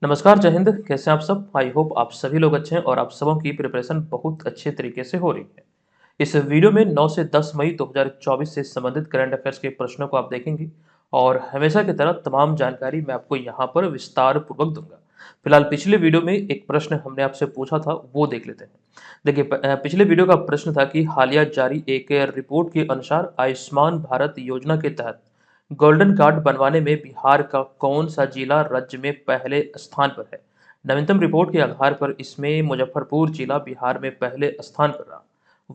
नमस्कार, जय हिंद। कैसे हैं आप सब? आई होप आप सभी लोग अच्छे हैं और आप सबों की प्रिपरेशन बहुत अच्छे तरीके से हो रही है। इस वीडियो में 9 से 10 मई 2024 से संबंधित करंट अफेयर्स के प्रश्नों को आप देखेंगे और हमेशा की तरह तमाम जानकारी मैं आपको यहाँ पर विस्तार पूर्वक दूंगा। फिलहाल पिछले वीडियो में एक प्रश्न हमने आपसे पूछा था, वो देख लेते हैं। देखिए, पिछले वीडियो का प्रश्न था कि हालिया जारी एक रिपोर्ट के अनुसार आयुष्मान भारत योजना के तहत गोल्डन कार्ड बनवाने में बिहार का कौन सा जिला राज्य में पहले स्थान पर है? नवीनतम रिपोर्ट के आधार पर इसमें मुजफ्फरपुर जिला बिहार में पहले स्थान पर रहा।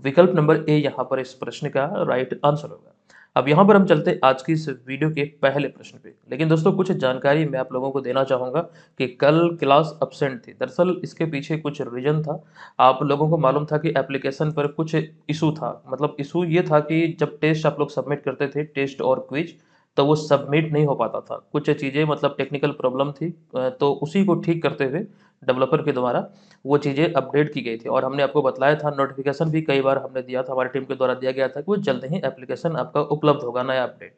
विकल्प नंबर ए यहाँ पर इस प्रश्न का राइट आंसर होगा। अब यहाँ पर हम चलते हैं आज की इस वीडियो के पहले प्रश्न पे। लेकिन दोस्तों, कुछ जानकारी मैं आप लोगों को देना चाहूँगा कि कल क्लास एब्सेंट थी। दरअसल इसके पीछे कुछ रीज़न था। आप लोगों को मालूम था कि एप्लीकेशन पर कुछ इशू था। मतलब इशू ये था कि जब टेस्ट आप लोग सबमिट करते थे, टेस्ट और क्विज, तो वो सबमिट नहीं हो पाता था। कुछ चीज़ें मतलब टेक्निकल प्रॉब्लम थी, तो उसी को ठीक करते हुए डेवलपर के द्वारा वो चीज़ें अपडेट की गई थी और हमने आपको बतलाया था, नोटिफिकेशन भी कई बार हमने दिया था, हमारी टीम के द्वारा दिया गया था कि वो जल्द ही एप्लीकेशन आपका उपलब्ध होगा, नया अपडेट।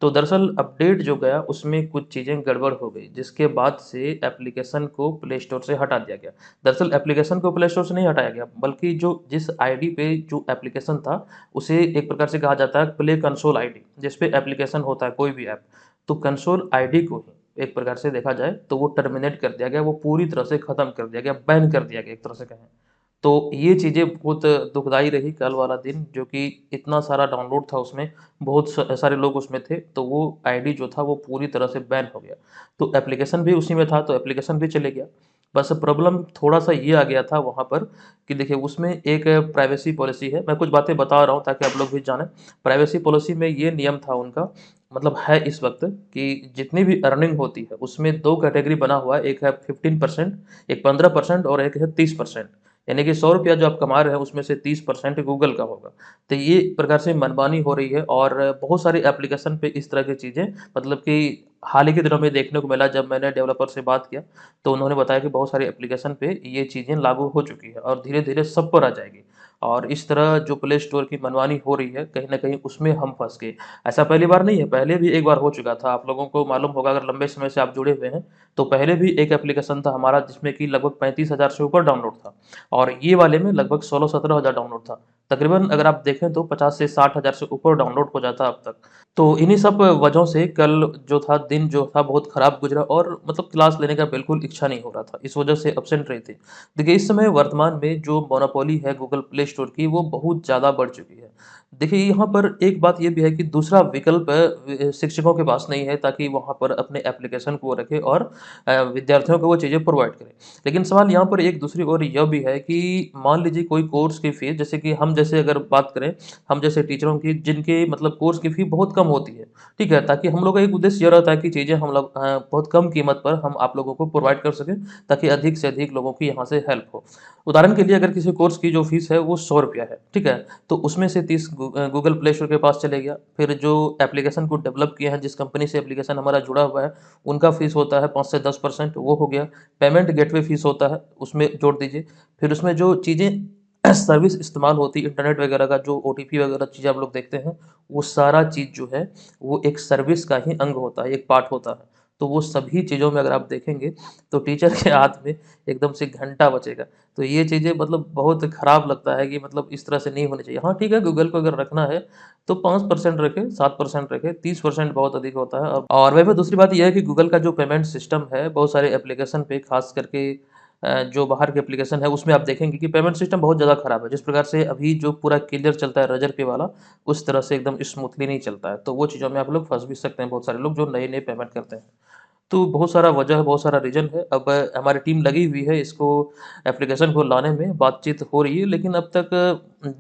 तो दरअसल अपडेट जो गया उसमें कुछ चीज़ें गड़बड़ हो गई, जिसके बाद से एप्लीकेशन को प्ले स्टोर से हटा दिया गया। दरअसल एप्लीकेशन को प्ले स्टोर से नहीं हटाया गया, बल्कि जो जिस आईडी पे जो एप्लीकेशन था, उसे एक प्रकार से कहा जाता है प्ले कंसोल आईडी, जिस पे एप्लीकेशन होता है कोई भी ऐप। तो कंसोल आईडी को ही एक प्रकार से देखा जाए तो वो टर्मिनेट कर दिया गया, वो पूरी तरह से खत्म कर दिया गया, बैन कर दिया गया एक तरह से कहें। तो ये चीज़ें बहुत दुखदाई रही कल वाला दिन, जो कि इतना सारा डाउनलोड था उसमें, बहुत सारे लोग उसमें थे, तो वो आईडी जो था वो पूरी तरह से बैन हो गया। तो एप्लीकेशन भी उसी में था, तो एप्लीकेशन भी चले गया। बस प्रॉब्लम थोड़ा-सा ये आ गया था वहाँ पर कि देखिए, उसमें एक प्राइवेसी पॉलिसी है। मैं कुछ बातें बता रहा हूँ ताकि आप लोग भी जानें। प्राइवेसी पॉलिसी में ये नियम था उनका, मतलब है इस वक़्त, कि जितनी भी अर्निंग होती है उसमें 2 कैटेगरी बना हुआ है। एक है 15%, एक 15% और एक है 30%। यानी कि ₹100 जो आप कमा रहे हैं उसमें से 30% गूगल का होगा। तो ये एक प्रकार से मनमानी हो रही है और बहुत सारी एप्लीकेशन पे इस तरह की चीज़ें, मतलब कि हाल ही के दिनों में देखने को मिला। जब मैंने डेवलपर से बात किया तो उन्होंने बताया कि बहुत सारी एप्लीकेशन पे ये चीज़ें लागू हो चुकी है और धीरे-धीरे सब पर आ जाएगी। और इस तरह जो प्ले स्टोर की मनमानी हो रही है, कहीं न कहीं उसमें हम फँस गए। ऐसा पहली बार नहीं है, पहले भी एक बार हो चुका था। आप लोगों को मालूम होगा, अगर लंबे समय से आप जुड़े हुए हैं, तो पहले भी एक एप्लीकेशन था हमारा जिसमें कि लगभग 35,000 से ऊपर डाउनलोड था और ये वाले में लगभग 16-17 हज़ार डाउनलोड था। तकरीबन अगर आप देखें तो 50 से 60 हज़ार से ऊपर डाउनलोड हो जाता अब तक। तो इन्हीं सब वजहों से कल जो था, दिन जो था बहुत खराब गुजरा और मतलब क्लास लेने का बिल्कुल इच्छा नहीं हो रहा था। इस वजह से एब्सेंट रहे थे। देखिए, इस समय वर्तमान में जो मोनोपोली है गूगल प्ले स्टोर की, वो बहुत ज़्यादा बढ़ चुकी है। देखिए, यहाँ पर एक बात ये भी है कि दूसरा विकल्प शिक्षकों के पास नहीं है, ताकि वहाँ पर अपने एप्लीकेशन को रखें और विद्यार्थियों को वो चीज़ें प्रोवाइड करें। लेकिन सवाल यहाँ पर एक दूसरी ओर यह भी है कि मान लीजिए कोई कोर्स की फ़ीस, जैसे कि हम जैसे अगर बात करें, हम जैसे टीचरों की, जिनके मतलब कोर्स की फ़ी बहुत कम होती है, ठीक है? ताकि हम लोग का एक उद्देश्य ये रहता है कि चीज़ें हम लोग बहुत कम कीमत पर हम आप लोगों को प्रोवाइड कर सकें, ताकि अधिक से अधिक लोगों की यहाँ से हेल्प हो। उदाहरण के लिए, अगर किसी कोर्स की जो फ़ीस है वो ₹100 है, ठीक है? तो उसमें से 30 गूगल प्ले स्टोर के पास चले गया। फिर जो एप्लीकेशन को डेवलप किए हैं, जिस कंपनी से एप्लीकेशन हमारा जुड़ा हुआ है, उनका फ़ीस होता है 5 से 10%, वो हो गया। पेमेंट गेटवे फ़ीस होता है, उसमें जोड़ दीजिए। फिर उसमें जो चीज़ें सर्विस इस्तेमाल होती है, इंटरनेट वगैरह का जो ओटीपी वगैरह चीज़ें आप लोग देखते हैं, वो सारा चीज़ जो है, वो एक सर्विस का ही अंग होता है, एक पार्ट होता है। तो वो सभी चीज़ों में अगर आप देखेंगे, तो टीचर के हाथ में एकदम से घंटा बजेगा। तो ये चीज़ें मतलब बहुत खराब लगता है कि मतलब इस तरह से नहीं होनी चाहिए। हाँ, ठीक है, गूगल को अगर रखना है तो 5% रखें, 7% रखें, 30% बहुत अधिक होता है। और वहीं पे दूसरी बात ये है कि गूगल का जो पेमेंट सिस्टम है, बहुत सारे एप्लीकेशन पे, खास करके जो बाहर के एप्लीकेशन है, उसमें आप देखेंगे कि पेमेंट सिस्टम बहुत ज़्यादा खराब है। जिस प्रकार से अभी जो पूरा क्लियर चलता है रज़र पे वाला, उस तरह से एकदम स्मूथली नहीं चलता है। तो वो चीज़ों में आप लोग फँस भी सकते हैं, बहुत सारे लोग जो नए-नए पेमेंट करते हैं। तो बहुत सारा वजह है, बहुत सारा रीज़न है। अब हमारी टीम लगी हुई है इसको, एप्लीकेशन को लाने में, बातचीत हो रही है, लेकिन अब तक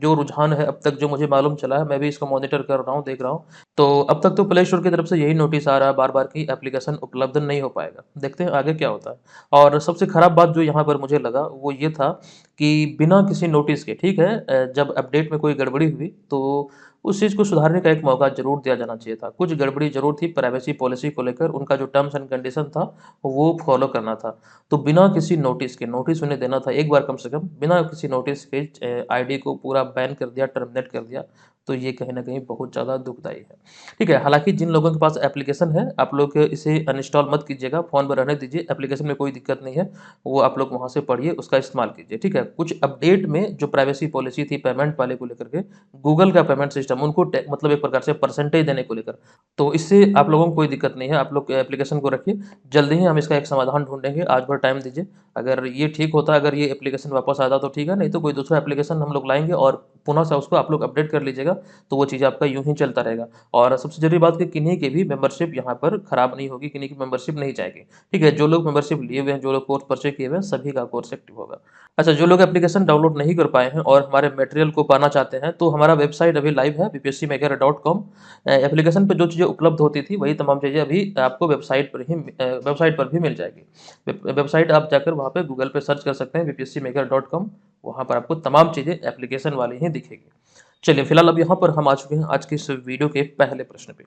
जो रुझान है, अब तक जो मुझे मालूम चला है, मैं भी इसको मॉनिटर कर रहा हूँ, देख रहा हूँ। तो अब तक तो प्ले स्टोर की तरफ से यही नोटिस आ रहा है बार-बार कि एप्लीकेशन उपलब्ध नहीं हो पाएगा। देखते हैं आगे क्या होता है। और सबसे खराब बात जो यहाँ पर मुझे लगा, वो ये था कि बिना किसी नोटिस के, ठीक है, जब अपडेट में कोई गड़बड़ी हुई, तो उस चीज़ को सुधारने का एक मौका ज़रूर दिया जाना चाहिए था। कुछ गड़बड़ी ज़रूर थी प्राइवेसी पॉलिसी को लेकर, उनका जो टर्म्स एंड कंडीशन था, वो फ़ॉलो करना था। तो बिना किसी नोटिस के, नोटिस उन्हें देना था एक बार कम से कम, बिना किसी नोटिस के आईडी को पूरा बैन कर दिया, टर्मिनेट कर दिया। तो ये कहीं न कहीं बहुत ज़्यादा दुखदायी है। ठीक है, हालाँकि जिन लोगों के पास एप्लीकेशन है, आप लोग इसे अनइंस्टॉल मत कीजिएगा, फ़ोन में रहने दीजिए, एप्लीकेशन में कोई दिक्कत नहीं है, वो आप लोग वहाँ से पढ़िए, उसका इस्तेमाल कीजिए, ठीक है? कुछ अपडेट में जो प्राइवेसी पॉलिसी थी पेमेंट वाले को लेकर के, गूगल का पेमेंट सिस्टम उनको मतलब एक प्रकार से परसेंटेज देने को लेकर, तो इससे आप लोगों को कोई दिक्कत नहीं है, आप लोग एप्लीकेशन को रखिए, जल्दी ही हम इसका एक समाधान ढूँढेंगे, आज भर टाइम दीजिए। अगर ये ठीक होता है, अगर ये एप्लीकेशन वापस आता तो ठीक है, नहीं तो कोई दूसरा एप्लीकेशन हम लोग लाएँगे और पुनः से उसको आप लोग अपडेट कर लीजिएगा, तो वो चीज़ आपका यूँ ही चलता रहेगा। और सबसे ज़रूरी बात कि किन्हीं की भी मेंबरशिप यहाँ पर खराब नहीं होगी, किन्हीं की मेंबरशिप नहीं जाएगी, ठीक है? जो लोग मेंबरशिप लिए हुए हैं, जो लोग कोर्स परचेज़ किए हुए हैं, सभी का कोर्स एक्टिव होगा। अच्छा, जो लोग एप्लीकेशन डाउनलोड नहीं कर पाए हैं और हमारे मटेरियल को पाना चाहते हैं, तो हमारा वेबसाइट अभी लाइव है bpscmegayer.com। एप्लीकेशन पे जो चीज़ें उपलब्ध होती थी, वही तमाम चीज़ें अभी आपको वेबसाइट पर भी मिल जाएगी। वेबसाइट आप जाकर वहाँ पे गूगल पे सर्च कर सकते हैं bpscmegayer.com, वहाँ पर आपको तमाम चीज़ें एप्लीकेशन वाली ही दिखेगी। चलिए, फिलहाल अब यहाँ पर हम आ चुके हैं आज के इस वीडियो के पहले प्रश्न पे।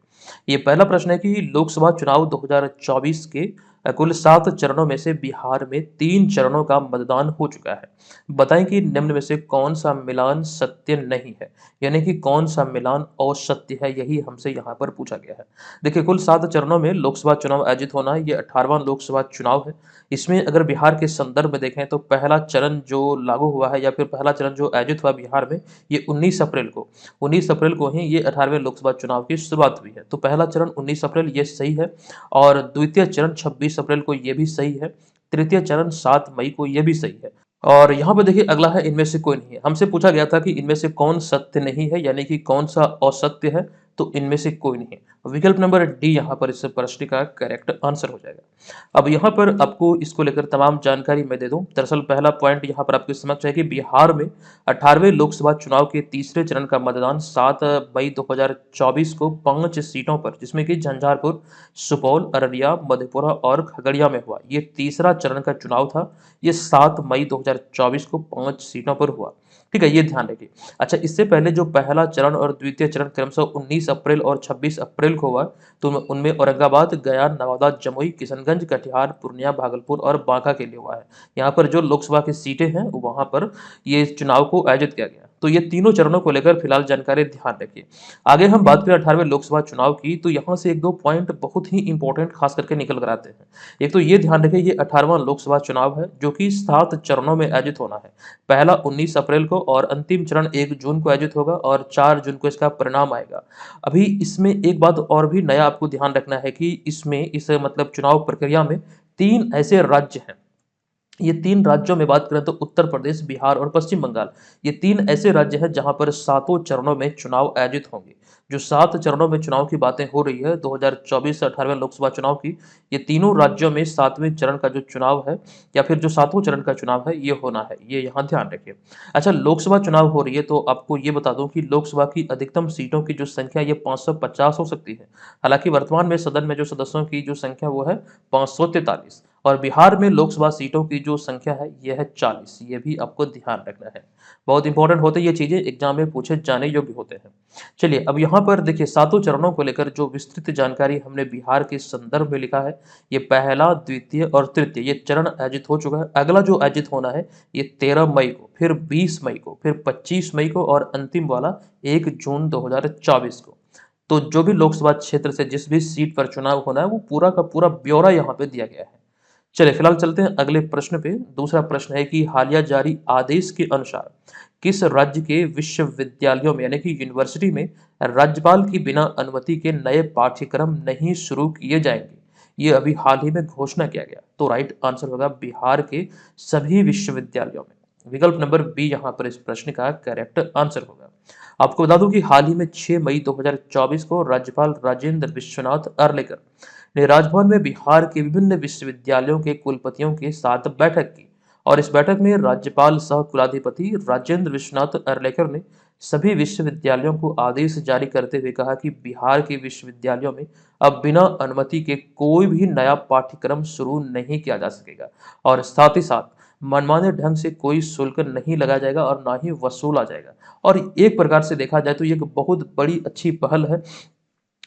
ये पहला प्रश्न है कि लोकसभा चुनाव 2024 के कुल 7 चरणों में से बिहार में 3 चरणों का मतदान हो चुका है। बताएं कि निम्न में से कौन सा मिलान सत्य नहीं है, यानी कि कौन सा मिलान असत्य है, यही हमसे यहाँ पर पूछा गया है। देखिए, कुल 7 चरणों में लोकसभा चुनाव आयोजित होना है, ये 18वां लोकसभा चुनाव है। इसमें अगर बिहार के संदर्भ में देखें तो पहला चरण जो लागू हुआ है या फिर पहला चरण जो आयोजित हुआ बिहार में, ये 19 अप्रैल को ही ये 18वें लोकसभा चुनाव की शुरुआत हुई है। तो पहला चरण 19 अप्रैल, ये सही है। और द्वितीय चरण 26 अप्रैल को, ये भी सही है। तृतीय चरण 7 मई को, ये भी सही है। और यहाँ पे देखिए अगला है इनमें से कोई नहीं है। हमसे पूछा गया था कि इनमें से कौन सत्य नहीं है, यानी कि कौन सा असत्य है, तो इनमें से कोई नहीं है। विकल्प नंबर डी यहाँ पर इस प्रश्न का करेक्ट आंसर हो जाएगा। अब यहाँ पर आपको इसको लेकर तमाम जानकारी मैं दे दूं। दरअसल पहला पॉइंट यहाँ पर आपके समक्ष है कि बिहार में 18वें लोकसभा चुनाव के तीसरे चरण का मतदान 7 मई 2024 को 5 सीटों पर, जिसमें कि झंझारपुर, सुपौल, अररिया, मधेपुरा और खगड़िया में हुआ। ये तीसरा चरण का चुनाव था। ये 7 मई 2024 को 5 सीटों पर हुआ। ठीक है, ये ध्यान रखिए। अच्छा, इससे पहले जो पहला चरण और द्वितीय चरण क्रमशः 19 अप्रैल और 26 अप्रैल को हुआ, तो उनमें औरंगाबाद, गया, नवादा, जमुई, किशनगंज, कटिहार, पूर्णिया, भागलपुर और बांका के लिए हुआ है। यहाँ पर जो लोकसभा की सीटें हैं, वहाँ पर ये चुनाव को आयोजित किया गया। तो ये तीनों चरणों को लेकर फिलहाल जानकारी ध्यान रखिए। आगे हम बात करें 18वें लोकसभा चुनाव की, तो यहाँ से एक दो पॉइंट बहुत ही इंपॉर्टेंट खास करके निकल कर आते हैं। एक तो ये ध्यान रखिए, ये 18वां लोकसभा चुनाव है जो कि 7 चरणों में आयोजित होना है। पहला 19 अप्रैल को और अंतिम चरण 1 जून को आयोजित होगा और 4 जून को इसका परिणाम आएगा। अभी इसमें एक बात और भी नया आपको ध्यान रखना है कि इसमें इस मतलब चुनाव प्रक्रिया में 3 ऐसे राज्य हैं। ये 3 राज्यों में बात करें तो उत्तर प्रदेश, बिहार और पश्चिम बंगाल, ये 3 ऐसे राज्य हैं जहां पर सातों चरणों में चुनाव आयोजित होंगे। जो 7 चरणों में चुनाव की बातें हो रही है 2024 से 18वें लोकसभा चुनाव की, ये तीनों राज्यों में 7वें चरण का जो चुनाव है या फिर जो 7वां चरण का चुनाव है, ये होना है। ये यहाँ ध्यान रखिए। अच्छा, लोकसभा चुनाव हो रही है तो आपको ये बता दूं कि लोकसभा की अधिकतम सीटों की जो संख्या ये 550 हो सकती है। हालांकि वर्तमान में सदन में जो सदस्यों की जो संख्या वो है 543। और बिहार में लोकसभा सीटों की जो संख्या है ये है 40। ये भी आपको ध्यान रखना है। बहुत इंपॉर्टेंट होते हैं ये चीजें, एग्जाम में पूछे जाने योग्य होते हैं। चलिए, अब यहाँ पर देखिए सातों चरणों को लेकर जो विस्तृत जानकारी हमने बिहार के संदर्भ में लिखा है, ये पहला, द्वितीय और तृतीय ये चरण आयोजित हो चुका है। अगला जो आयोजित होना है ये 13 मई को, फिर 20 मई को, फिर 25 मई को और अंतिम वाला 1 जून 2024 को। तो जो भी लोकसभा क्षेत्र से जिस भी सीट पर चुनाव होना है वो पूरा का पूरा ब्यौरा यहाँ पे दिया गया है। चलिए, फिलहाल चलते हैं अगले प्रश्न पे। दूसरा प्रश्न है कि हालिया जारी आदेश के अनुसार किस राज्य के विश्वविद्यालयों में, यानी कि यूनिवर्सिटी में, राज्यपाल की बिना अनुमति के नए पाठ्यक्रम नहीं शुरू किए जाएंगे? ये अभी हाल ही में घोषणा किया गया। तो राइट आंसर होगा बिहार के सभी विश्वविद्यालयों में। विकल्प नंबर बी यहाँ पर इस प्रश्न का करेक्ट आंसर होगा। आपको बता दूं कि हाल ही में 6 मई 2024 को राज्यपाल राजेंद्र विश्वनाथ अर्लेकर ने राजभवन में बिहार के विभिन्न विश्वविद्यालयों के कुलपतियों के साथ बैठक की। और इस बैठक में राज्यपाल सह कुलाधिपति राजेंद्र विश्वनाथ अर्लेकर ने सभी विश्वविद्यालयों को आदेश जारी करते हुए कहा कि बिहार के विश्वविद्यालयों में अब बिना अनुमति के कोई भी नया पाठ्यक्रम शुरू नहीं किया जा सकेगा। और साथ ही साथ मनमाने ढंग से कोई शुल्क नहीं लगाया जाएगा और ना ही वसूला जाएगा। और एक प्रकार से देखा जाए तो ये एक बहुत बड़ी अच्छी पहल है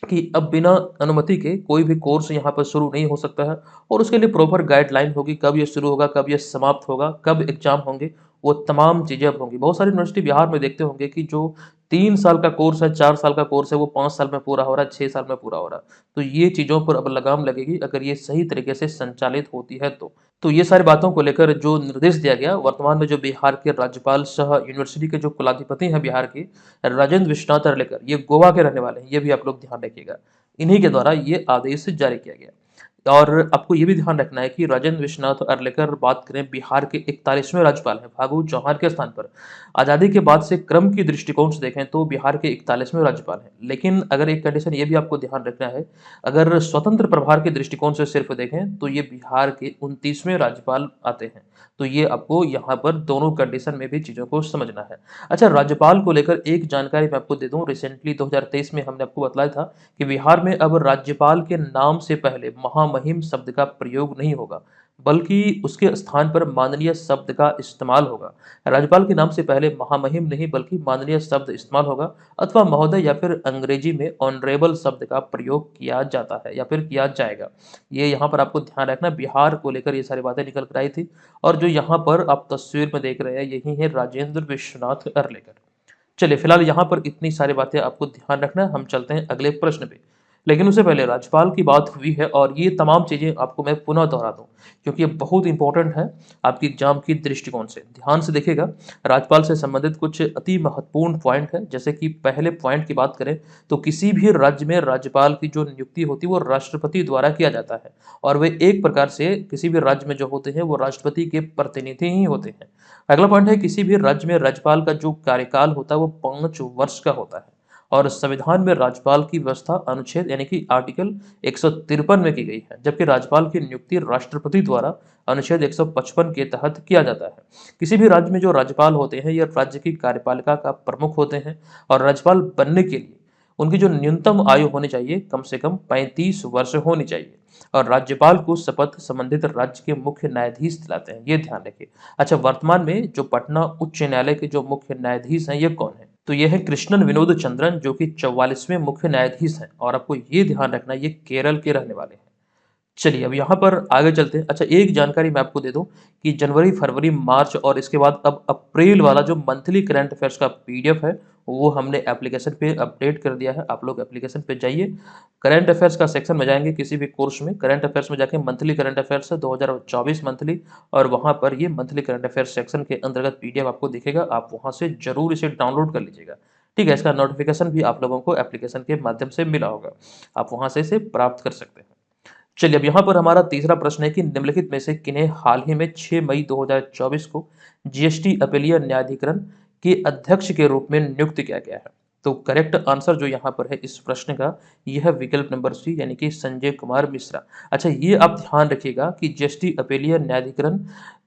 कि अब बिना अनुमति के कोई भी कोर्स यहाँ पर शुरू नहीं हो सकता है। और उसके लिए प्रॉपर गाइडलाइन होगी, कब ये शुरू होगा, कब ये समाप्त होगा, कब एग्जाम होंगे, वो तमाम चीज़ें अब होंगी। बहुत सारी यूनिवर्सिटी बिहार में देखते होंगे कि जो 3 साल का कोर्स है, 4 साल का कोर्स है, वो 5 साल में पूरा हो रहा है, 6 साल में पूरा हो रहा है। तो ये चीज़ों पर अब लगाम लगेगी अगर ये सही तरीके से संचालित होती है तो। तो ये सारी बातों को लेकर जो निर्देश दिया गया, वर्तमान में जो बिहार के राज्यपाल सह यूनिवर्सिटी के जो कुलाधिपति हैं बिहार के, राजेंद्र विश्वनाथ अर्लेकर, ये गोवा के रहने वाले हैं, ये भी आप लोग ध्यान रखिएगा। इन्हीं के द्वारा ये आदेश जारी किया गया। और आपको ये भी ध्यान रखना है कि राजेंद्र विश्वनाथ अर्लेकर बात करें बिहार के 41वें राज्यपाल हैं फागू चौहान के स्थान पर। आज़ादी के बाद से क्रम की दृष्टिकोण से देखें तो बिहार के 41वें राज्यपाल हैं। लेकिन अगर एक कंडीशन ये भी आपको ध्यान रखना है, अगर स्वतंत्र प्रभार के दृष्टिकोण से सिर्फ देखें तो ये बिहार के 29वें राज्यपाल आते हैं। तो ये आपको यहाँ पर दोनों कंडीशन में भी चीज़ों को समझना है। अच्छा, राज्यपाल को लेकर एक जानकारी मैं आपको दे दूँ, रिसेंटली 2023 में हमने आपको बतलाया था कि बिहार में अब राज्यपाल के नाम से पहले महामहिम शब्द का प्रयोग नहीं होगा, बल्कि उसके स्थान पर माननीय शब्द का इस्तेमाल होगा। राज्यपाल के नाम से पहले महामहिम नहीं बल्कि माननीय शब्द इस्तेमाल होगा, अथवा महोदय या फिर अंग्रेजी में ऑनरेबल शब्द का प्रयोग किया जाता है या फिर किया जाएगा। ये यहाँ पर आपको ध्यान रखना, बिहार को लेकर ये सारी बातें निकल कर आई थी। और जो यहाँ पर आप तस्वीर में देख रहे हैं यही है राजेंद्र विश्वनाथ अर्लेकर। चलिए, फिलहाल यहाँ पर इतनी सारी बातें आपको ध्यान रखना है। हम चलते हैं अगले प्रश्न पे। लेकिन उससे पहले राज्यपाल की बात हुई है और ये तमाम चीज़ें आपको मैं पुनः दोहरा दूँ, क्योंकि ये बहुत इंपॉर्टेंट है आपकी एग्जाम की दृष्टिकोण से। ध्यान से देखिएगा, राज्यपाल से संबंधित कुछ अति महत्वपूर्ण पॉइंट है। जैसे कि पहले पॉइंट की बात करें तो किसी भी राज्य में राज्यपाल की जो नियुक्ति होती है वो राष्ट्रपति द्वारा किया जाता है, और वे एक प्रकार से किसी भी राज्य में जो होते हैं वो राष्ट्रपति के प्रतिनिधि ही होते हैं। अगला पॉइंट है, किसी भी राज्य में राज्यपाल का जो कार्यकाल होता है वो 5 वर्ष का होता है, और संविधान में राज्यपाल की व्यवस्था अनुच्छेद यानी कि आर्टिकल 153 में की गई है, जबकि राज्यपाल की नियुक्ति राष्ट्रपति द्वारा अनुच्छेद 155 के तहत किया जाता है। किसी भी राज्य में जो राज्यपाल होते हैं यह राज्य की कार्यपालिका का प्रमुख होते हैं, और राज्यपाल बनने के लिए उनकी जो न्यूनतम आयु होनी चाहिए कम से कम 35 वर्ष होनी चाहिए, और राज्यपाल को शपथ संबंधित राज्य के मुख्य न्यायाधीश दिलाते हैं, ये ध्यान रखिए। अच्छा, वर्तमान में जो पटना उच्च न्यायालय के जो मुख्य न्यायाधीश हैं ये कौन है? तो ये है कृष्णन विनोद चंद्रन, जो कि 44वें मुख्य न्यायाधीश हैं, और आपको ये ध्यान रखना ये केरल के रहने वाले हैं। चलिए, अब यहाँ पर आगे चलते हैं। अच्छा, एक जानकारी मैं आपको दे दूं कि जनवरी, फरवरी, मार्च और इसके बाद अब अप्रैल वाला जो मंथली करंट अफेयर्स का पीडीएफ है वो हमने एप्लीकेशन पे अपडेट कर दिया है। आप लोग एप्लीकेशन पे जाइए, करंट अफेयर्स का सेक्शन में जाएंगे, किसी भी कोर्स में करंट अफेयर्स में जाके मंथली करंट अफेयर्स है 2024 मंथली, और वहाँ पर ये मंथली करंट अफेयर्स सेक्शन के अंतर्गत पीडीएफ आपको दिखेगा। आप वहाँ से जरूर इसे डाउनलोड कर लीजिएगा। ठीक है, इसका नोटिफिकेशन भी आप लोगों को एप्लीकेशन के माध्यम से मिला होगा, आप वहाँ से इसे प्राप्त कर सकते हैं। चलिए, अब यहाँ पर हमारा तीसरा प्रश्न है कि निम्नलिखित में से किन्हें हाल ही में 6 मई 2024 को जीएसटी अपीलीय न्यायाधिकरण के अध्यक्ष के रूप में नियुक्त किया गया है? तो करेक्ट आंसर जो यहाँ पर है इस प्रश्न का, यह है विकल्प नंबर सी, यानी कि संजय कुमार मिश्रा। अच्छा, ये आप ध्यान रखिएगा कि जीएसटी अपीलीय न्यायाधिकरण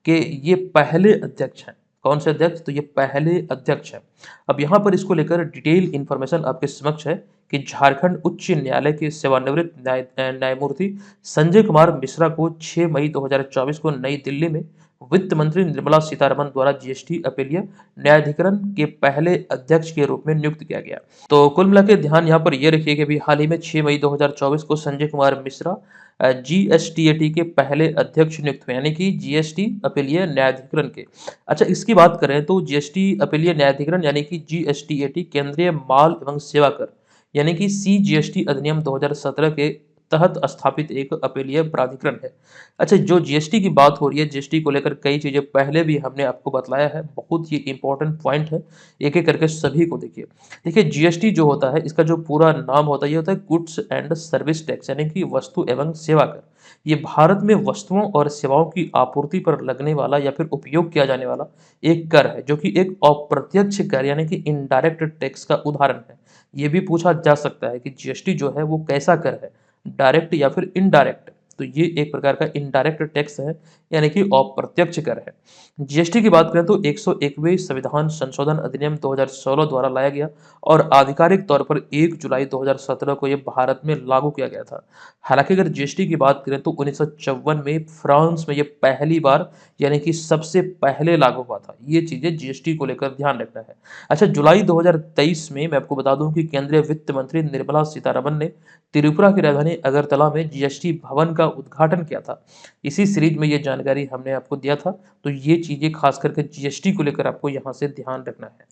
के ये पहले अध्यक्ष हैं। कौन से अध्यक्ष? तो ये पहले अध्यक्ष हैं। अब यहाँ पर इसको लेकर डिटेल इंफॉर्मेशन आपके समक्ष है कि झारखंड उच्च न्यायालय के सेवानिवृत्त न्यायमूर्ति संजय कुमार मिश्रा को 6 मई 2024 को नई दिल्ली में वित्त मंत्री निर्मला सीतारमण द्वारा जीएसटी अपीलीय न्यायाधिकरण के पहले अध्यक्ष के रूप में नियुक्त किया गया। तो कुल मिला के ध्यान यहाँ पर यह रखिए कि अभी हाल ही में 6 मई 2024 को संजय कुमार मिश्रा जीएसटीएटी के पहले अध्यक्ष नियुक्त हुए, यानी कि जीएसटी अपीलीय न्यायाधिकरण के। अच्छा, इसकी बात करें तो जीएसटी अपीलीय न्यायाधिकरण यानी कि जीएसटीएटी केंद्रीय माल एवं सेवा कर यानी कि सीजीएसटी अधिनियम 2017 के तहत स्थापित एक अपीलीय प्राधिकरण है। अच्छा, जो जीएसटी की बात हो रही है, जीएसटी को लेकर कई चीजें पहले भी हमने आपको बतलाया है, बहुत ही इंपॉर्टेंट पॉइंट है, एक एक करके सभी को देखिए। देखिए, जीएसटी जो होता है इसका जो पूरा नाम होता है ये होता है गुड्स एंड सर्विस टैक्स, यानी कि वस्तु एवं सेवा कर। ये भारत में वस्तुओं और सेवाओं की आपूर्ति पर लगने वाला या फिर उपयोग किया जाने वाला एक कर है, जो कि एक अप्रत्यक्ष कर यानी कि इनडायरेक्ट टैक्स का उदाहरण है। ये भी पूछा जा सकता है कि जीएसटी जो है वो कैसा कर है, डायरेक्ट या फिर इनडायरेक्ट? तो ये एक प्रकार का इनडायरेक्ट टैक्स है, यानी कि अप्रत्यक्ष कर है। जीएसटी की बात करें तो 101वें संविधान संशोधन अधिनियम 2016 द्वारा लाया गया, और आधिकारिक तौर पर 1 जुलाई 2017 को यह भारत में लागू किया गया था। हालांकि अगर जीएसटी की बात करें तो 1954 में फ्रांस में यह पहली बार यानी कि सबसे पहले लागू हुआ था। ये चीजें जीएसटी को लेकर ध्यान रखना है। अच्छा, जुलाई 2023 में मैं आपको बता दूं कि केंद्रीय वित्त मंत्री निर्मला सीतारमण ने त्रिपुरा की राजधानी अगरतला में जीएसटी भवन का उद्घाटन किया था। इसी सीरीज में ये जानकारी हमने आपको दिया था। तो ये चीजें खास करके जीएसटी को लेकर आपको यहाँ से ध्यान रखना है।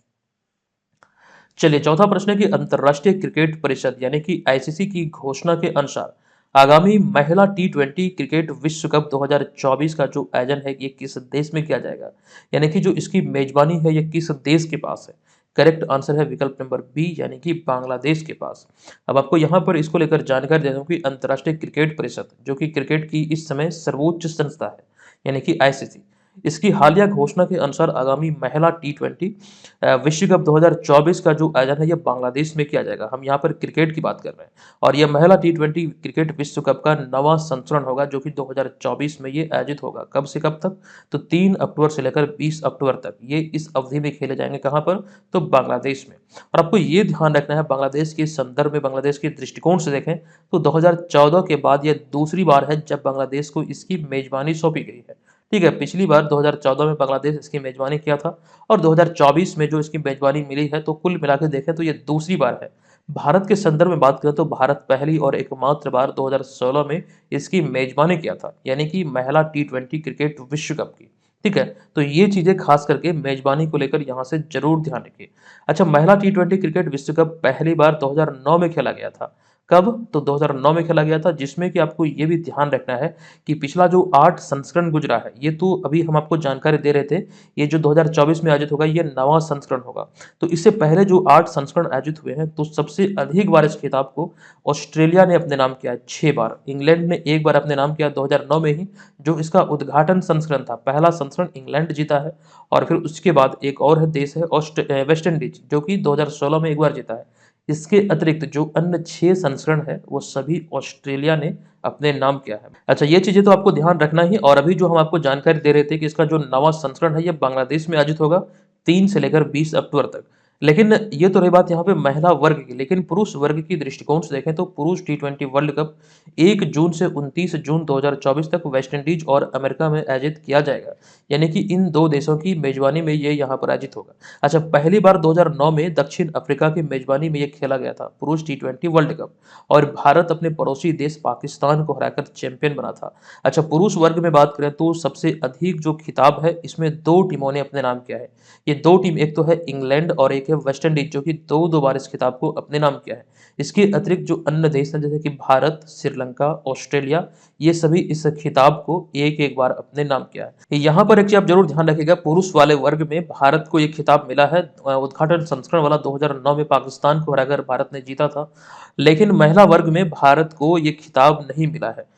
चलिए, चौथा प्रश्न है कि अंतर्राष्ट्रीय क्रिकेट परिषद यानी कि आईसीसी की घोषणा के अनुसार आगामी महिला टी20 क्रिकेट विश्व कप 2024 का जो आयोजन है ये किस देश में किया जाएगा, यानी कि जो इसकी मेजबानी है ये किस देश के पास है। करेक्ट आंसर है विकल्प नंबर बी, यानी कि बांग्लादेश के पास। अब आपको यहाँ पर इसको लेकर जानकारी दे दूं कि अंतर्राष्ट्रीय क्रिकेट परिषद जो कि क्रिकेट की इस समय सर्वोच्च संस्था है, यानी कि आईसीसी, इसकी हालिया घोषणा के अनुसार आगामी महिला टी20 विश्व कप 2024 का जो आयोजन है ये बांग्लादेश में किया जाएगा। हम यहाँ पर क्रिकेट की बात कर रहे हैं और यह महिला टी20 क्रिकेट विश्व कप का नवा संस्करण होगा जो कि 2024 में ये आयोजित होगा। कब से कब तक? तो 3 अक्टूबर से लेकर 20 अक्टूबर तक ये इस अवधि में खेले जाएंगे। कहाँ पर? तो बांग्लादेश में। और आपको ये ध्यान रखना है, बांग्लादेश के संदर्भ में, बांग्लादेश के दृष्टिकोण से देखें तो 2014 के बाद यह दूसरी बार है जब बांग्लादेश को इसकी मेजबानी सौंपी गई है। ठीक है, पिछली बार 2014 में बांग्लादेश इसकी मेजबानी किया था और 2024 में जो इसकी मेजबानी मिली है, तो कुल मिला के देखें तो ये दूसरी बार है। भारत के संदर्भ में बात करें तो भारत पहली और एकमात्र बार 2016 में इसकी मेजबानी किया था, यानी कि महिला टी20 क्रिकेट विश्व कप की। ठीक है, तो ये चीजें खास करके मेजबानी को लेकर यहाँ से जरूर ध्यान रखिए। अच्छा, महिला टी20 क्रिकेट विश्व कप पहली बार 2009 में खेला गया था। कब? तो 2009 में खेला गया था, जिसमें कि आपको ये भी ध्यान रखना है कि पिछला जो 8 संस्करण गुजरा है, ये तो अभी हम आपको जानकारी दे रहे थे, ये जो 2024 में आयोजित होगा ये नवा संस्करण होगा। तो इससे पहले जो 8 संस्करण आयोजित हुए हैं, तो सबसे अधिक बार इस खिताब को ऑस्ट्रेलिया ने अपने नाम किया है, 6 बार। इंग्लैंड ने 1 बार अपने नाम किया 2009 में ही, जो इसका उद्घाटन संस्करण था। पहला संस्करण इंग्लैंड जीता है और फिर उसके बाद एक और है देश है वेस्ट इंडीज, जो कि 2016 में 1 बार जीता है। इसके अतिरिक्त जो अन्य 6 संस्करण है वो सभी ऑस्ट्रेलिया ने अपने नाम किया है। अच्छा, ये चीजें तो आपको ध्यान रखना ही। और अभी जो हम आपको जानकारी दे रहे थे कि इसका जो नवा संस्करण है ये बांग्लादेश में आयोजित होगा 3 से लेकर 20 अक्टूबर तक। लेकिन ये तो रही बात यहाँ पे महिला वर्ग की, लेकिन पुरुष वर्ग की दृष्टिकोण से देखें तो पुरुष टी20 वर्ल्ड कप 1 जून से 29 जून 2024 तक वेस्ट इंडीज और अमेरिका में आयोजित किया जाएगा, यानी कि इन 2 देशों की मेजबानी में ये यहाँ पर आयोजित होगा। अच्छा, पहली बार 2009 में दक्षिण अफ्रीका की मेजबानी में ये खेला गया था पुरुष टी20 वर्ल्ड कप, और भारत अपने पड़ोसी देश पाकिस्तान को हराकर चैंपियन बना था। अच्छा, पुरुष वर्ग में बात करें तो सबसे अधिक जो खिताब है इसमें 2 टीमों ने अपने नाम किया है। ये 2 टीम, एक तो है इंग्लैंड और एक है वेस्ट इंडीज, जो कि 2 बार इस खिताब को अपने नाम किया है। इसके अतिरिक्त जो अन्य देश हैं जैसे कि भारत, श्रीलंका, ऑस्ट्रेलिया, ये सभी इस खिताब को एक बार अपने नाम किया है। यहाँ पर एक चीज आप जरूर ध्यान रखिएगा, पुरुष वाले वर्ग में भारत को ये खिताब मिला है। उद्घाटन संस्करण वाला 2009 में पाकिस्तान को हराकर भारत ने जीता था, लेकिन महिला वर्ग में भारत को ये खिताब नहीं मिला है।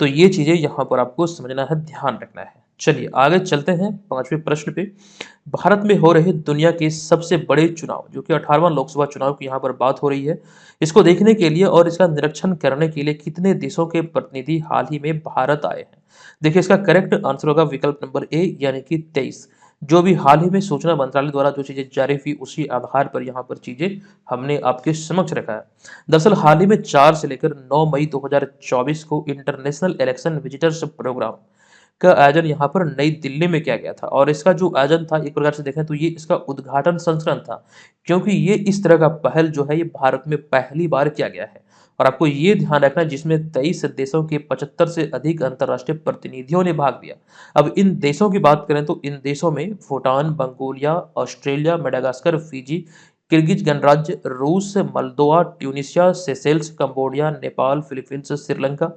तो ये चीजें यहाँ पर आपको समझना है, ध्यान रखना है। चलिए आगे चलते हैं 5वें प्रश्न पे। भारत में हो रहे दुनिया के सबसे बड़े चुनाव, जो कि 18वां लोकसभा चुनाव की यहाँ पर बात हो रही है, इसको देखने के लिए और इसका निरीक्षण करने के लिए कितने देशों के प्रतिनिधि हाल ही में भारत आए हैं? देखिए, इसका करेक्ट आंसर होगा विकल्प नंबर ए, यानी कि 23। जो भी हाल ही में सूचना मंत्रालय द्वारा जो चीजें जारी हुई उसी आधार पर यहाँ पर चीजें हमने आपके समक्ष रखा है। दरअसल हाल ही में 4 से लेकर 9 मई 2024 को इंटरनेशनल इलेक्शन विजिटर्स प्रोग्राम का आयोजन यहाँ पर नई दिल्ली में किया गया था, और इसका जो आयोजन था एक प्रकार से देखें तो ये इसका उद्घाटन संस्करण था, क्योंकि ये इस तरह का पहल जो है ये भारत में पहली बार किया गया है। और आपको ये ध्यान रखना है, जिसमें 23 देशों के 75 से अधिक अंतर्राष्ट्रीय प्रतिनिधियों ने भाग लिया। अब इन देशों की बात करें तो इन देशों में Bhutan, Mongolia, Australia, Madagascar, Fiji, Kyrgyz गणराज्य, रूस, Moldova, Tunisia, Seychelles, Cambodia, Nepal, Philippines, Sri Lanka,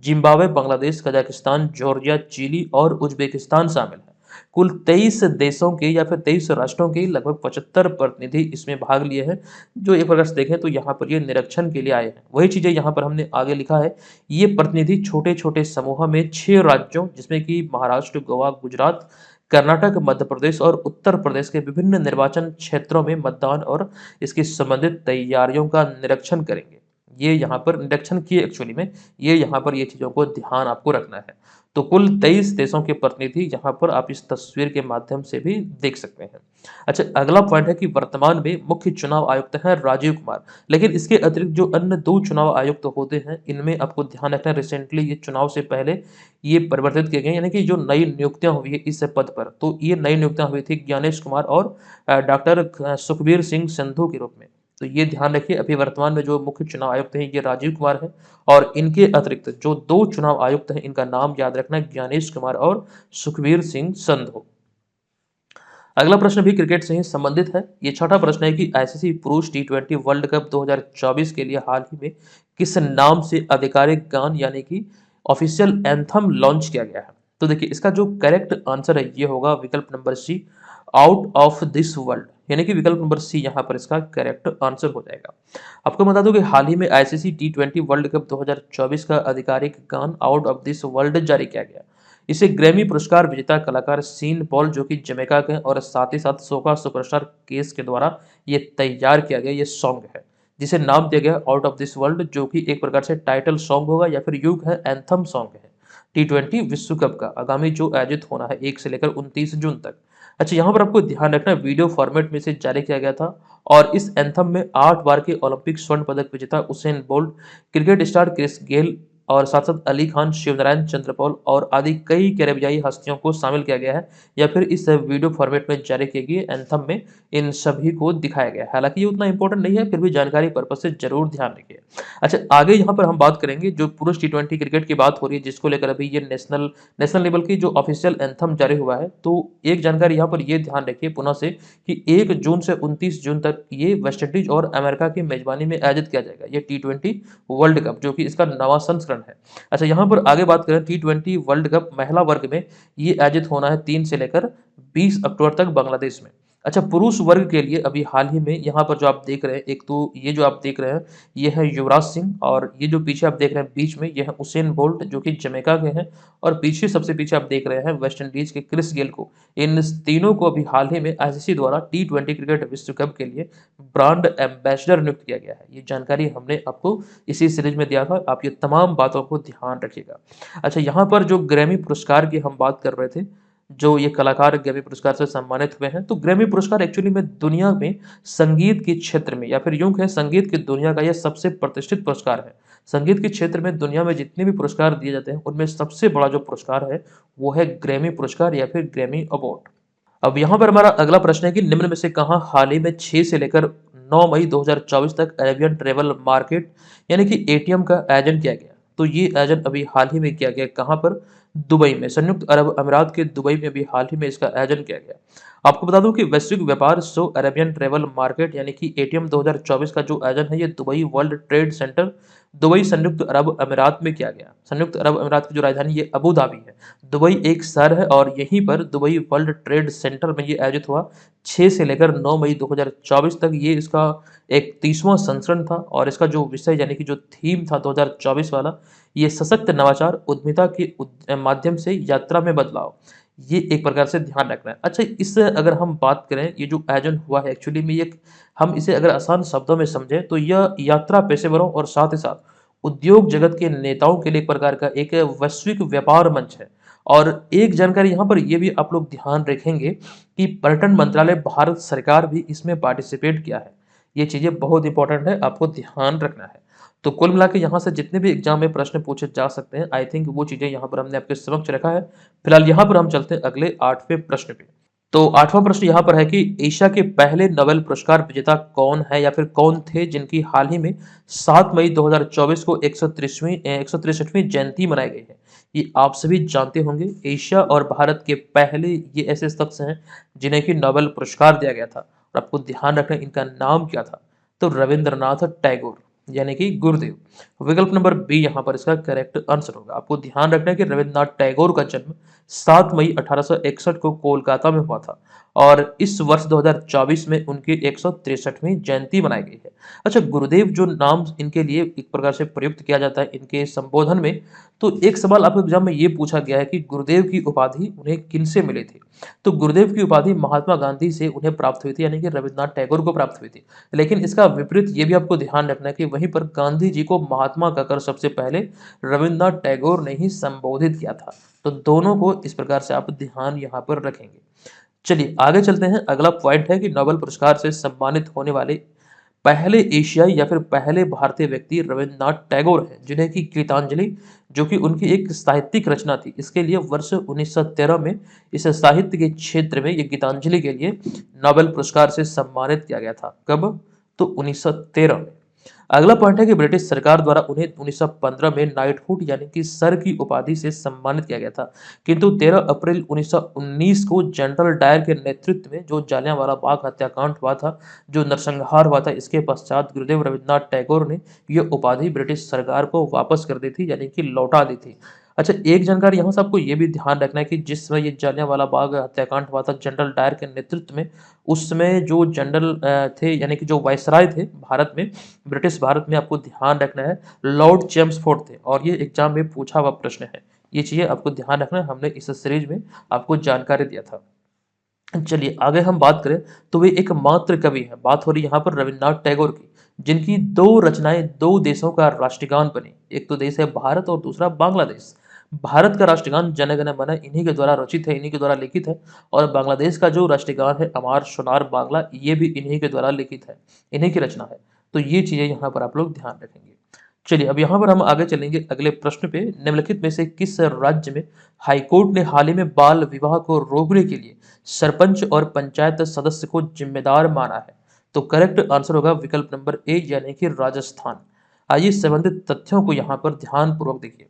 Zimbabwe, Bangladesh, Kazakhstan, Georgia, Chile और उज्बेकिस्तान शामिल है। कुल 23 देशों के या फिर 23 राष्ट्रों के लगभग 75 प्रतिनिधि इसमें भाग लिए हैं, जो एक प्रकार से देखें तो यहाँ पर ये निरीक्षण के लिए आए हैं। वही चीजें यहाँ पर हमने आगे लिखा है, ये प्रतिनिधि छोटे छोटे समूह में 6 राज्यों जिसमें कि महाराष्ट्र, गोवा, गुजरात, कर्नाटक, मध्य प्रदेश और उत्तर प्रदेश के विभिन्न निर्वाचन क्षेत्रों में मतदान और इसकी संबंधित तैयारियों का निरीक्षण करेंगे। ये यहाँ पर निरीक्षण किए एक्चुअली में, ये यहाँ पर ये चीजों को ध्यान आपको रखना है। तो कुल 23 देशों के प्रतिनिधि यहाँ पर आप इस तस्वीर के माध्यम से भी देख सकते हैं। अच्छा, अगला पॉइंट है कि वर्तमान में मुख्य चुनाव आयुक्त हैं राजीव कुमार, लेकिन इसके अतिरिक्त जो अन्य 2 चुनाव आयुक्त होते हैं इनमें आपको ध्यान रखना है, रिसेंटली ये चुनाव से पहले ये परिवर्तित किए गए, यानी कि जो नई नियुक्तियां हुई है इस पद पर, तो ये नई नियुक्तियां हुई थी ज्ञानेश कुमार और डॉक्टर सुखबीर सिंह संधू के रूप में। तो ये ध्यान रखिए, अभी वर्तमान में जो मुख्य चुनाव आयुक्त हैं ये राजीव कुमार हैं और इनके अतिरिक्त जो 2 चुनाव आयुक्त हैं इनका नाम याद रखना है, ज्ञानेश कुमार और सुखबीर सिंह संधू। अगला प्रश्न भी क्रिकेट से ही संबंधित है। ये छठा प्रश्न है कि आईसीसी पुरुष टी20 वर्ल्ड कप 2024 के लिए हाल ही में किस नाम से आधिकारिक गान यानी कि ऑफिशियल एंथम लॉन्च किया गया है? तो देखिए इसका जो करेक्ट आंसर है ये होगा विकल्प number C, out of this world, यानी कि विकल्प नंबर सी यहाँ पर इसका करेक्ट आंसर हो जाएगा। आपको बता दूं कि हाल ही में आईसीसी टी20 वर्ल्ड कप 2024 का आधिकारिक गान आउट ऑफ दिस वर्ल्ड जारी किया गया। इसे ग्रैमी पुरस्कार विजेता कलाकार सीन पॉल जो कि जमैका के और साथ ही साथ सोका सुपरस्टार केस के द्वारा ये तैयार किया गया ये सॉन्ग है, जिसे नाम दिया गया आउट ऑफ दिस वर्ल्ड, जो कि एक प्रकार से टाइटल सॉन्ग होगा या फिर युग है, एंथम सॉन्ग है टी20 विश्व कप का आगामी जो आयोजित होना है 1 से लेकर 29 जून तक। अच्छा, यहाँ पर आपको ध्यान रखना वीडियो फॉर्मेट में इसे जारी किया गया था और इस एंथम में 8 बार के ओलंपिक स्वर्ण पदक विजेता Usain Bolt, cricket star Chris Gayle और साथ साथ अली खान, शिवनारायण चंद्रपौल और आदि कई कैरेबियाई हस्तियों को शामिल किया गया है या फिर इस वीडियो फॉर्मेट में जारी किए गए एंथम में इन सभी को दिखाया गया है। हालांकि ये उतना इंपॉर्टेंट नहीं है, फिर भी जानकारी पर्पज से जरूर ध्यान रखिए। अच्छा, आगे यहाँ पर हम बात करेंगे जो पुरुष टी20 क्रिकेट की बात हो रही है जिसको लेकर अभी ये नेशनल लेवल की जो ऑफिशियल एंथम जारी हुआ है, तो एक जानकारी यहाँ पर ये ध्यान रखिए पुनः से कि 1 जून से 29 जून तक ये वेस्ट इंडीज और अमेरिका की मेजबानी में आयोजित किया जाएगा ये टी20 वर्ल्ड कप, जो कि इसका नवा संस्करण है। अच्छा, यहाँ पर आगे बात करें टी20 वर्ल्ड कप महिला वर्ग में, ये आयोजित होना है 3 से लेकर 20 अक्टूबर तक बांग्लादेश में। अच्छा, पुरुष वर्ग के लिए अभी हाल ही में यहाँ पर जो आप देख रहे हैं, एक तो ये जो आप देख रहे हैं ये है युवराज सिंह और ये जो पीछे आप देख रहे हैं बीच में ये है उसेन बोल्ट जो कि जमैका के हैं और पीछे सबसे पीछे आप देख रहे हैं वेस्ट इंडीज के क्रिस गेल को। इन तीनों को अभी हाल ही में आईसीसी द्वारा टी20 क्रिकेट विश्व कप के लिए ब्रांड एम्बेसडर नियुक्त किया गया है। ये जानकारी हमने आपको इसी सीरीज में दिया था, आप ये तमाम बातों को ध्यान रखिएगा। अच्छा, यहाँ पर जो ग्रैमी पुरस्कार की हम बात कर रहे थे, जो ये कलाकार ग्रैमी पुरस्कार से सम्मानित हुए हैं, तो ग्रैमी पुरस्कार एक्चुअली में दुनिया में संगीत के क्षेत्र में या फिर यूं कहें संगीत की दुनिया का यह सबसे प्रतिष्ठित पुरस्कार है। संगीत के क्षेत्र में दुनिया में जितने भी पुरस्कार दिए जाते हैं उनमें सबसे बड़ा जो पुरस्कार है वो है ग्रैमी पुरस्कार या फिर ग्रैमी अवार्ड। अब यहाँ पर हमारा अगला प्रश्न है कि निम्न में से कहाँ हाल ही में 6 से लेकर 9 मई 2024 तक अरेबियन ट्रेवल मार्केट यानी कि एटीएम का आयोजन किया गया? तो ये आयोजन अभी हाल ही में किया गया कहाँ पर? दुबई में, संयुक्त अरब अमीरात के दुबई में अभी हाल ही में इसका आयोजन किया गया। आपको बता दूं कि वैश्विक व्यापार शो अरेबियन ट्रेवल मार्केट यानी कि एटीएम 2024 का जो आयोजन है ये Dubai world trade centre Dubai संयुक्त अरब अमीरात में किया गया। संयुक्त अरब अमीरात की जो राजधानी ये अबू धाबी है, दुबई एक शहर है और यहीं पर दुबई वर्ल्ड ट्रेड सेंटर में ये आयोजित हुआ 6 से लेकर 9 मई 2024 तक। ये इसका 31वां संस्करण था और इसका जो विषय यानी कि जो थीम था 2024 वाला, ये सशक्त नवाचार उद्यमिता के माध्यम से यात्रा में बदलाव, ये एक प्रकार से ध्यान रखना है। अच्छा, इससे अगर हम बात करें ये जो आयोजन हुआ है एक्चुअली में, ये हम इसे अगर आसान शब्दों में समझें तो यह यात्रा पेशेवरों और साथ ही साथ उद्योग जगत के नेताओं के लिए एक प्रकार का एक वैश्विक व्यापार मंच है। और एक जानकारी यहाँ पर ये भी आप लोग ध्यान रखेंगे कि पर्यटन मंत्रालय भारत सरकार भी इसमें पार्टिसिपेट किया है। ये चीजें बहुत इंपॉर्टेंट है, आपको ध्यान रखना है। तो कुल मिला के यहाँ से जितने भी एग्जाम में प्रश्न पूछे जा सकते हैं, आई थिंक वो चीजें यहाँ पर हमने आपके समक्ष रखा है। फिलहाल यहाँ पर हम चलते हैं अगले 8वें प्रश्न पे। तो 8वां प्रश्न यहाँ पर है कि एशिया के पहले नोबेल पुरस्कार विजेता कौन है या फिर कौन थे जिनकी हाल ही में 7 मई 2024 को 163वीं जयंती मनाई गई है? ये आप सभी जानते होंगे, एशिया और भारत के पहले ये ऐसे शख्स हैं जिन्हें की नोबेल पुरस्कार दिया गया था और आपको ध्यान रखना इनका नाम क्या था? तो रविंद्रनाथ टैगोर यानी कि गुरुदेव। विकल्प नंबर बी यहाँ पर इसका करेक्ट आंसर होगा। आपको ध्यान रखना है कि रविंद्रनाथ टैगोर का जन्म 7 मई 1861 को कोलकाता में हुआ था और इस वर्ष 2024 में उनकी 163वीं जयंती मनाई गई है। अच्छा, गुरुदेव जो नाम इनके लिए एक प्रकार से प्रयुक्त किया जाता है इनके संबोधन में, तो एक सवाल आपके एग्जाम में ये पूछा गया है कि गुरुदेव की उपाधि उन्हें किनसे मिली थी? तो गुरुदेव की उपाधि महात्मा गांधी से उन्हें प्राप्त हुई थी, यानी कि रविंद्रनाथ टैगोर को प्राप्त हुई थी। लेकिन इसका विपरीत ये भी आपको ध्यान रखना है कि वहीं पर गांधी जी को महात्मा कहकर सबसे पहले रविंद्रनाथ टैगोर ने ही संबोधित किया था। तो दोनों को इस प्रकार से आप ध्यान यहाँ पर रखेंगे। चलिए आगे चलते हैं। अगला पॉइंट है कि नोबेल पुरस्कार से सम्मानित होने वाले पहले एशियाई या फिर पहले भारतीय व्यक्ति रविंद्रनाथ टैगोर हैं, जिन्हें की गीतांजलि जो कि उनकी एक साहित्यिक रचना थी, इसके लिए वर्ष 1913 में इस साहित्य के क्षेत्र में ये गीतांजलि के लिए नोबेल पुरस्कार से सम्मानित किया गया था। कब? तो 1913 में। अगला पॉइंट है कि ब्रिटिश सरकार द्वारा उन्हें 1915 में नाइटहुड यानी कि सर की उपाधि से सम्मानित किया गया था, किंतु 13 अप्रैल 1919 को जनरल डायर के नेतृत्व में जो जालियांवाला बाग हत्याकांड हुआ था, जो नरसंहार हुआ था, इसके पश्चात गुरुदेव रविन्द्रनाथ टैगोर ने यह उपाधि ब्रिटिश सरकार को वापस कर दी थी, यानी कि लौटा दी थी। अच्छा, एक जानकारी यहाँ से आपको ये भी ध्यान रखना है कि जिस समय ये जालियांवाला बाग हत्याकांड हुआ था जनरल डायर के नेतृत्व में, उस समय जो जनरल थे, यानी कि जो वायसराय थे भारत में, ब्रिटिश भारत में, आपको ध्यान रखना है लॉर्ड चेम्सफोर्ड थे, और ये एग्जाम में पूछा हुआ प्रश्न है। ये चीजें आपको ध्यान रखना है, हमने इस सीरीज में आपको जानकारी दिया था। चलिए आगे हम बात करें तो वे एकमात्र कवि हैं, बात हो रही है यहाँ पर रविन्द्रनाथ टैगोर की, जिनकी दो रचनाएं दो देशों का राष्ट्रगान बनी। एक तो देश है भारत और दूसरा बांग्लादेश। भारत का राष्ट्रगान जन गण मन इन्हीं के द्वारा रचित है, इन्हीं के द्वारा लिखित है, और बांग्लादेश का जो राष्ट्रगान है अमार सोनार बांग्ला, ये भी इन्हीं के द्वारा लिखित है, इन्हीं की रचना है। तो ये चीजें यहाँ पर आप लोग ध्यान रखेंगे। चलिए अब यहाँ पर हम आगे चलेंगे अगले प्रश्न पे। निम्नलिखित में से किस राज्य में हाईकोर्ट ने हाल ही में बाल विवाह को रोकने के लिए सरपंच और पंचायत सदस्य को जिम्मेदार माना है? तो करेक्ट आंसर होगा विकल्प नंबर ए, यानी कि राजस्थान। आइए संबंधित तथ्यों को यहाँ पर ध्यान पूर्वक देखिए।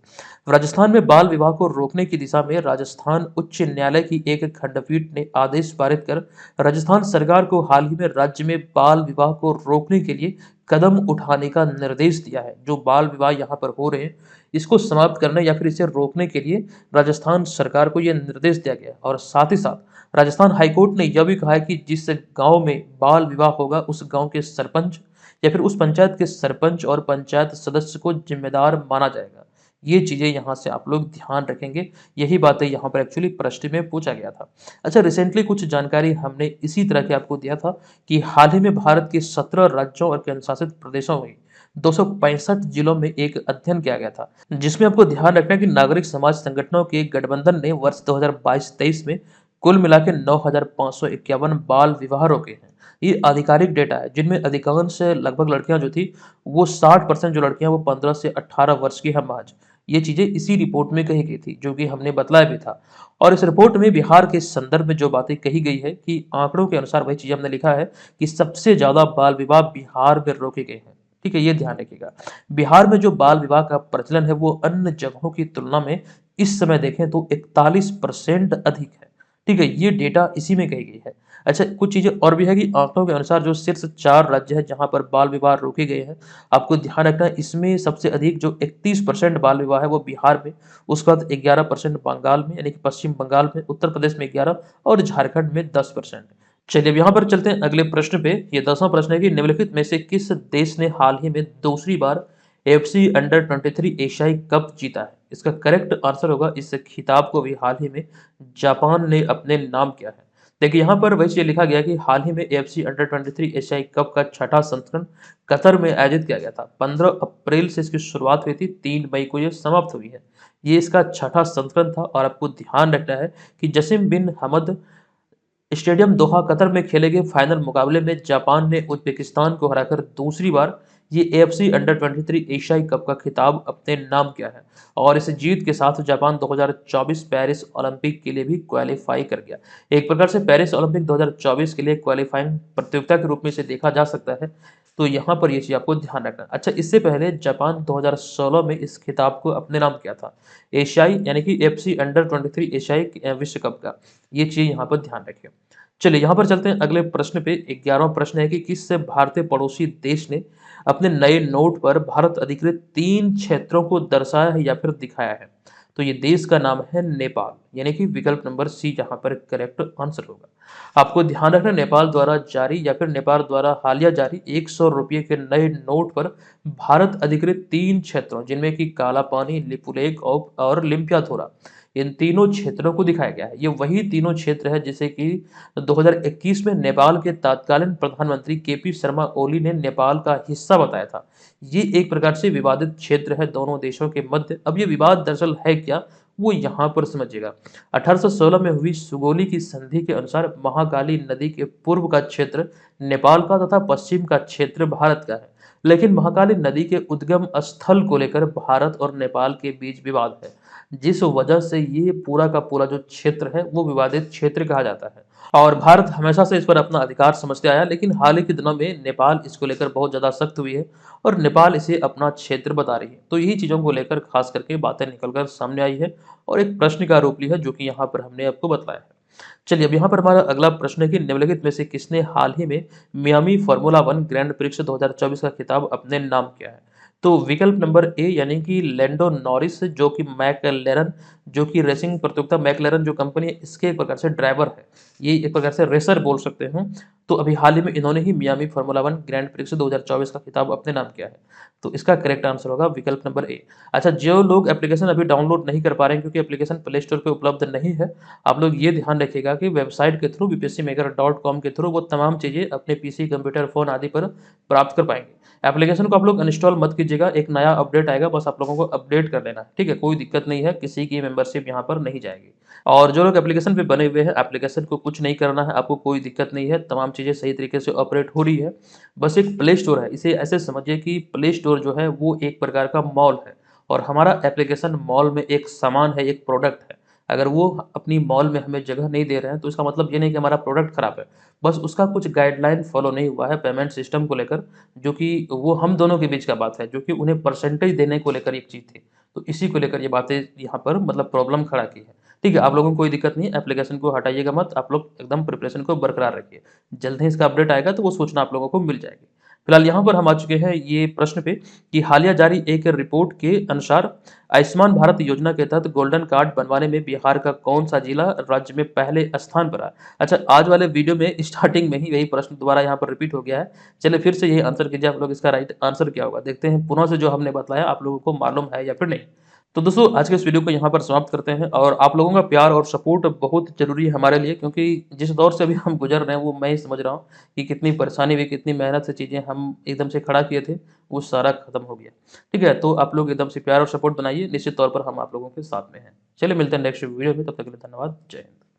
राजस्थान में बाल विवाह को रोकने की दिशा में राजस्थान उच्च न्यायालय की एक खंडपीठ ने आदेश पारित कर राजस्थान सरकार को हाल ही में राज्य में बाल विवाह को रोकने के लिए कदम उठाने का निर्देश दिया है। जो बाल विवाह यहाँ पर हो रहे हैं, इसको समाप्त करने या फिर इसे रोकने के लिए राजस्थान सरकार को यह निर्देश दिया गया, और साथ ही साथ राजस्थान हाईकोर्ट ने यह भी कहा है कि जिस गांव में बाल विवाह होगा उस गांव के सरपंच या फिर उस पंचायत के सरपंच और पंचायत सदस्य को जिम्मेदार माना जाएगा। ये चीजें यहाँ से आप लोग ध्यान रखेंगे, यही बातें यहाँ पर एक्चुअली प्रश्न में पूछा गया था। अच्छा, रिसेंटली कुछ जानकारी हमने इसी तरह की आपको दिया था कि हाल ही में भारत के 17 राज्यों और केंद्र शासित प्रदेशों में 265 जिलों में एक अध्ययन किया गया था, जिसमें आपको ध्यान रखना है कि नागरिक समाज संगठनों के गठबंधन ने वर्ष 2022-23 में कुल मिला के 9,551 बाल विवाह रोके हैं। ये आधिकारिक डेटा है, जिनमें अधिकांश लगभग लड़कियां जो थी वो 60% जो लड़कियां वो 15 से 18 वर्ष की है महज। ये चीजें इसी रिपोर्ट में कही गई थी, जो कि हमने बतलाया भी था। और इस रिपोर्ट में बिहार के संदर्भ में जो बातें कही गई है कि आंकड़ों के अनुसार वही चीज हमने लिखा है कि सबसे ज्यादा बाल विवाह बिहार में रोके गए हैं। ठीक है, ये ध्यान रखिएगा। बिहार में जो बाल विवाह का प्रचलन है वो अन्य जगहों की तुलना में इस समय देखें तो 41% अधिक है। ठीक है, ये डेटा इसी में कही गई है। अच्छा, कुछ चीजें और भी है कि आंकड़ों के अनुसार जो शीर्ष 4 राज्य है जहां पर बाल विवाह रोके गए हैं, आपको ध्यान रखना है इसमें सबसे अधिक जो 31% बाल विवाह है वो बिहार में, उसके बाद 11% बंगाल में, यानी कि पश्चिम बंगाल में, उत्तर प्रदेश में 11 और झारखंड में 10%। चलिए अब यहाँ पर चलते हैं अगले प्रश्न पे। ये 10वां प्रश्न है कि निम्नलिखित में से किस देश ने हाल ही में दूसरी बार एफसी अंडर 23 एशियाई कप जीता है? इसका करेक्ट आंसर होगा, इस खिताब को भी हाल ही में जापान ने अपने नाम किया है। देखिए यहाँ पर वैसे लिखा गया कि हाल ही में एफसी अंडर 23 एशियाई कप का छठा संस्करण कतर में आयोजित किया गया था। 15 अप्रैल से इसकी शुरुआत हुई थी, 3 मई को यह समाप्त हुई है। ये इसका छठा संस्करण था, और आपको ध्यान रखना है कि जसीम बिन हमद स्टेडियम दोहा कतर में खेले गए फाइनल मुकाबले में जापान ने उज्बेकिस्तान को हराकर दूसरी बार ये एएफसी अंडर 23 एशियाई कप का खिताब अपने नाम किया है, और इस जीत के साथ जापान 2024 पेरिस ओलंपिक के लिए भी क्वालिफाई कर गया। एक प्रकार से पेरिस ओलंपिक 2024 के लिए क्वालिफाइंग प्रतियोगिता के रूप में इसे देखा जा सकता है। तो यहाँ पर ये चीज आपको ध्यान रखना। अच्छा, इससे पहले जापान 2016 में इस खिताब को अपने नाम किया था, एशियाई यानी कि एफसी अंडर 23 एशियाई विश्व कप का। ये चीज यहाँ पर ध्यान रखिए। चलिए यहाँ पर चलते हैं अगले प्रश्न पे। 11वां प्रश्न है कि किस भारतीय पड़ोसी देश ने अपने नए नोट पर भारत अधिकृत 3 क्षेत्रों को दर्शाया है या फिर दिखाया है? तो ये देश का नाम है नेपाल, यानी कि विकल्प नंबर सी यहाँ पर करेक्ट आंसर होगा। आपको ध्यान रखना, नेपाल द्वारा जारी या फिर नेपाल द्वारा हालिया जारी 100 रुपये के नए नोट पर भारत अधिकृत 3 क्षेत्रों, जिनमें कि काला पानी, लिपुलेख और लिम्पियाथोरा, इन तीनों क्षेत्रों को दिखाया गया है। ये वही तीनों क्षेत्र है जिसे कि 2021 में नेपाल के तत्कालीन प्रधानमंत्री केपी शर्मा ओली ने नेपाल का हिस्सा बताया था। ये एक प्रकार से विवादित क्षेत्र है दोनों देशों के मध्य। अब ये विवाद दरअसल है क्या, वो यहाँ पर समझिएगा। 1816 में हुई सुगोली की संधि के अनुसार महाकाली नदी के पूर्व का क्षेत्र नेपाल का तथा पश्चिम का क्षेत्र भारत का है, लेकिन महाकाली नदी के उद्गम स्थल को लेकर भारत और नेपाल के बीच विवाद है। जिस वजह से ये पूरा का पूरा जो क्षेत्र है वो विवादित क्षेत्र कहा जाता है। और भारत हमेशा से इस पर अपना अधिकार समझते आया, लेकिन हाल ही के दिनों में नेपाल इसको लेकर बहुत ज़्यादा सख्त हुई है और नेपाल इसे अपना क्षेत्र बता रही है। तो यही चीज़ों को लेकर खास करके बातें निकलकर सामने आई है और एक प्रश्न का रूप ली है, जो कि यहाँ पर हमने आपको बताया है। चलिए, अब यहाँ पर हमारा अगला प्रश्न है कि निम्नलिखित में से किसने हाल ही में Miami Formula One Grand Prix 2024 का खिताब अपने नाम किया है? तो विकल्प नंबर ए यानी कि लैंडो नॉरिस, जो कि मैकलेरन, जो कि रेसिंग प्रतियोगिता मैकलेरन जो कंपनी है इसके एक प्रकार से ड्राइवर है, ये एक प्रकार से रेसर बोल सकते हैं। तो अभी हाल ही में इन्होंने ही Miami Formula One Grand Prix 2024 का खिताब अपने नाम किया है। तो इसका करेक्ट आंसर होगा विकल्प नंबर ए। अच्छा, जो लोग एप्लीकेशन अभी डाउनलोड नहीं कर पा रहे हैं क्योंकि एप्लीकेशन प्ले स्टोर पे उपलब्ध नहीं है, आप लोग ये ध्यान रखिएगा कि वेबसाइट के थ्रू bpscmaker.com के थ्रू वो तमाम चीज़ें अपने पीसी, कंप्यूटर, फ़ोन आदि पर प्राप्त कर पाएंगे। एप्लीकेशन को आप लोग इंस्टॉल मत कीजिएगा, एक नया अपडेट आएगा, बस आप लोगों को अपडेट कर लेना है, ठीक है? कोई दिक्कत नहीं है, किसी की मेंबरशिप यहाँ पर नहीं जाएगी। और जो लोग एप्लीकेशन पे बने हुए हैं, एप्लीकेशन को कुछ नहीं करना है, आपको कोई दिक्कत नहीं है, तमाम चीज़ें सही तरीके से ऑपरेट हो रही है। बस एक प्ले स्टोर है, इसे ऐसे समझिए कि प्ले स्टोर जो है वो एक प्रकार का मॉल है और हमारा एप्लीकेशन मॉल में एक सामान है, एक प्रोडक्ट है। अगर वो अपनी मॉल में हमें जगह नहीं दे रहे हैं तो इसका मतलब ये नहीं कि हमारा प्रोडक्ट खराब है, बस उसका कुछ गाइडलाइन फॉलो नहीं हुआ है पेमेंट सिस्टम को लेकर, जो कि वो हम दोनों के बीच का बात है, जो कि उन्हें परसेंटेज देने को लेकर एक चीज़ थी। तो इसी को लेकर ये बातें यहाँ पर मतलब प्रॉब्लम खड़ा की है। ठीक है, आप लोगों को कोई दिक्कत नहीं है, एप्लीकेशन को हटाइएगा मत, आप लोग एकदम प्रिपरेशन को बरकरार रखिए। जल्द ही इसका अपडेट आएगा तो वो सूचना आप लोगों को मिल जाएगी। फिलहाल यहाँ पर हम आ चुके हैं ये प्रश्न पे कि हालिया जारी एक रिपोर्ट के अनुसार आयुष्मान भारत योजना के तहत गोल्डन कार्ड बनवाने में बिहार का कौन सा जिला राज्य में पहले स्थान पर आया? अच्छा, आज वाले वीडियो में स्टार्टिंग में ही यही प्रश्न दोबारा यहाँ पर रिपीट हो गया है। चलिए फिर से यही आंसर कीजिए आप लोग, इसका राइट आंसर क्या होगा? देखते हैं पुनः से जो हमने बताया आप लोगों को मालूम है या फिर नहीं। तो दोस्तों, आज के इस वीडियो को यहाँ पर समाप्त करते हैं और आप लोगों का प्यार और सपोर्ट बहुत ज़रूरी है हमारे लिए, क्योंकि जिस दौर से अभी हम गुजर रहे हैं वो मैं ही समझ रहा हूँ कि कितनी परेशानी हुई, कितनी मेहनत से चीज़ें हम एकदम से खड़ा किए थे, वो सारा खत्म हो गया। ठीक है, तो आप लोग एकदम से प्यार और सपोर्ट बनाइए, निश्चित तौर पर हम आप लोगों के साथ में हैं। चलिए मिलते हैं नेक्स्ट वीडियो में, तब तक के लिए धन्यवाद। जय हिंद।